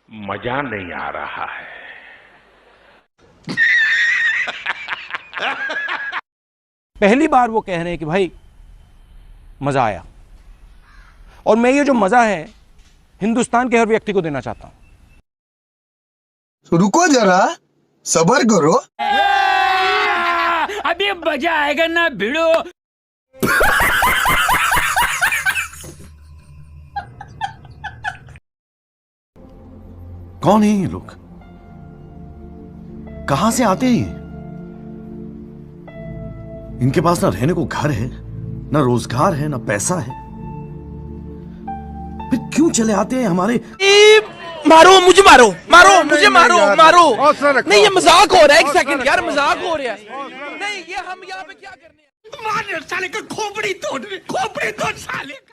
मजा नहीं आ रहा है। पहली बार वो कह रहे हैं कि भाई मजा आया, और मैं ये जो मजा है हिंदुस्तान के हर व्यक्ति को देना चाहता हूं। तो रुको जरा, सबर करो, अभी मजा आएगा ना भिड़ो। कौन है ये लोग? कहां से आते हैं ये? इनके पास ना रहने को घर है, ना रोजगार है, ना पैसा है, फिर क्यों चले आते हैं हमारे? मारो मुझे, मारो मारो मुझे, मारो मारो। नहीं ये मजाक हो रहा है, एक सेकंड यार, मजाक हो रहा है। नहीं ये हम यहाँ पे क्या करने हैं? मार साले का खोपड़ी तोड़ साले का।